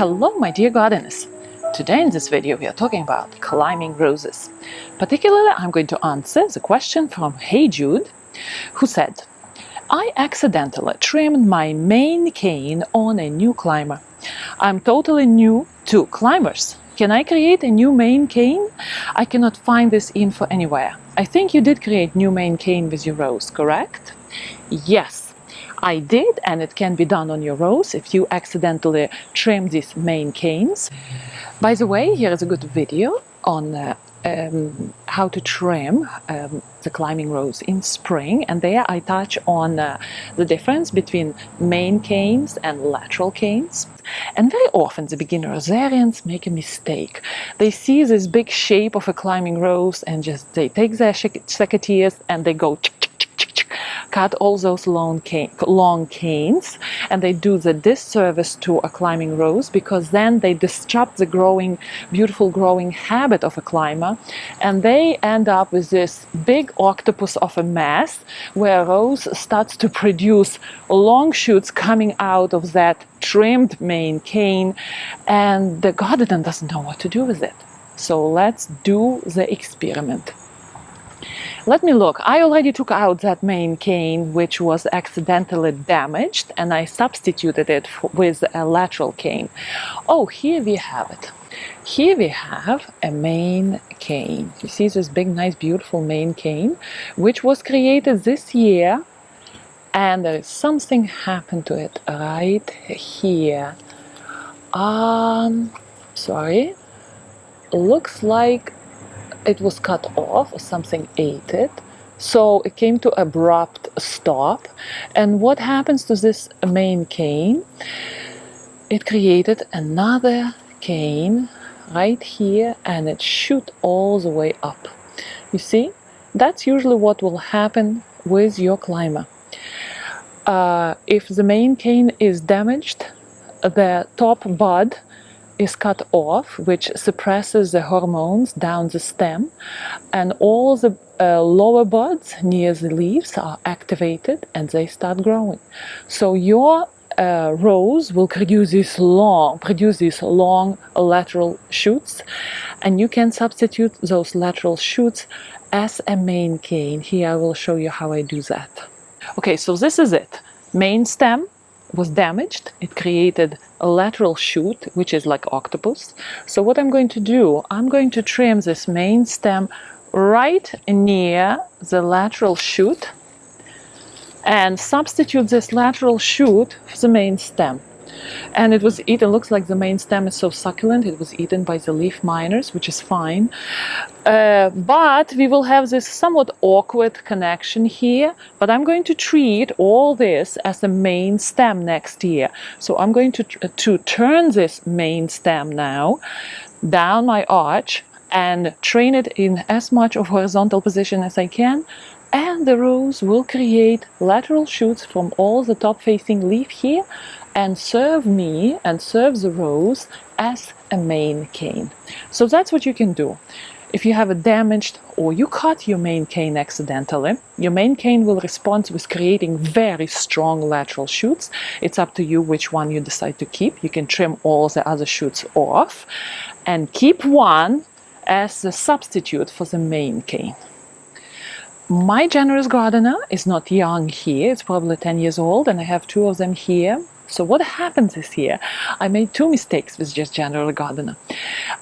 Hello my dear gardeners! Today in this video we are talking about climbing roses. Particularly I'm going to answer the question from Hey Jude, who said, I accidentally trimmed my main cane on a new climber. I'm totally new to climbers. Can I create a new main cane? I cannot find this info anywhere. I think you did create new main cane with your rose, correct? Yes. I did, and it can be done on your rose if you accidentally trim these main canes. By the way, here is a good video on how to trim the climbing rose in spring, and there I touch on the difference between main canes and lateral canes. And very often the beginner rosarians make a mistake. They see this big shape of a climbing rose and just they take their secateurs and they go cut all those long canes, and they do the disservice to a climbing rose, because then they disrupt the beautiful growing habit of a climber, and they end up with this big octopus of a mess where a rose starts to produce long shoots coming out of that trimmed main cane, and the gardener doesn't know what to do with it. So let's do the experiment. Let me look. I already took out that main cane which was accidentally damaged, and I substituted it with a lateral cane. Oh, here we have it. Here we have a main cane. You see this big, nice, beautiful main cane which was created this year, and there is something happened to it right here. Sorry. Looks like it was cut off, or something ate it, so it came to abrupt stop. And what happens to this main cane? It created another cane right here, and it shoot all the way up. You see, that's usually what will happen with your climber. If the main cane is damaged, the top bud is cut off, which suppresses the hormones down the stem, and all the lower buds near the leaves are activated and they start growing. So your rose will produce these long lateral shoots, and you can substitute those lateral shoots as a main cane. Here I will show you how I do that. Okay, so this is it. Main stem was damaged. It created a lateral shoot, which is like octopus. So what I'm going to do, I'm going to trim this main stem right near the lateral shoot and substitute this lateral shoot for the main stem. And it was eaten. Looks like the main stem is so succulent, it was eaten by the leaf miners, which is fine. But we will have this somewhat awkward connection here, but I'm going to treat all this as a main stem next year. So I'm going to turn this main stem now down my arch and train it in as much of horizontal position as I can, and the rose will create lateral shoots from all the top facing leaf here and serve me and serve the rose as a main cane. So that's what you can do. If you have a damaged, or you cut your main cane accidentally, your main cane will respond with creating very strong lateral shoots. It's up to you which one you decide to keep. You can trim all the other shoots off and keep one as a substitute for the main cane. My generous gardener is not young here, it's probably 10 years old, and I have two of them here. So what happens this year? I made two mistakes with just general gardener.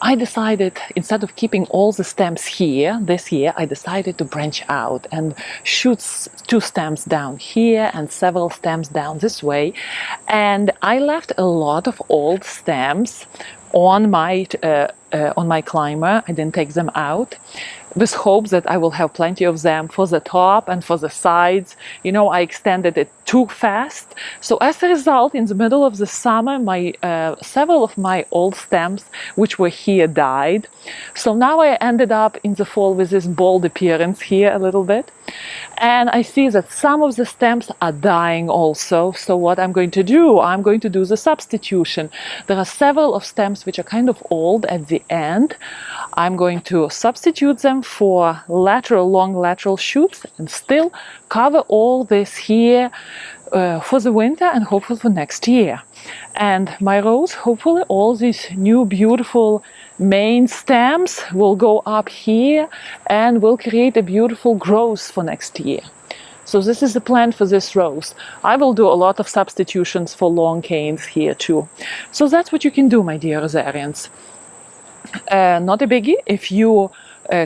I decided, instead of keeping all the stems here, this year, I decided to branch out and shoot two stems down here and several stems down this way. And I left a lot of old stems on my climber. I didn't take them out, with hopes that I will have plenty of them for the top and for the sides. You know, I extended it too fast. So as a result, in the middle of the summer, several of my old stems which were here died. So now I ended up in the fall with this bald appearance here a little bit. And I see that some of the stems are dying also. So what I'm going to do, I'm going to do the substitution. There are several of stems which are kind of old at the end. I'm going to substitute them stem for long lateral shoots and still cover all this here for the winter and hopefully for next year. And my rose, hopefully all these new beautiful main stems will go up here and will create a beautiful growth for next year. So this is the plan for this rose. I will do a lot of substitutions for long canes here too. So that's what you can do, my dear rosarians. Not a biggie if you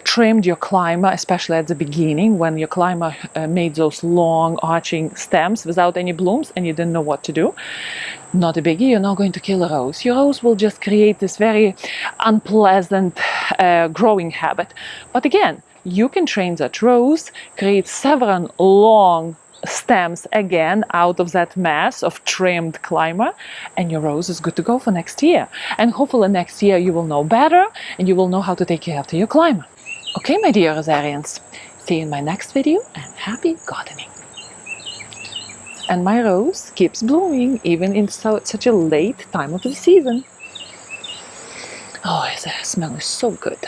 trimmed your climber, especially at the beginning when your climber made those long arching stems without any blooms and you didn't know what to do. Not a biggie, you're not going to kill a rose. Your rose will just create this very unpleasant growing habit. But again, you can train that rose, create several long stems again out of that mass of trimmed climber, and your rose is good to go for next year. And hopefully next year you will know better and you will know how to take care of your climber. Okay, my dear rosarians, see you in my next video and happy gardening. And my rose keeps blooming even in such a late time of the season. Oh, the smell is so good.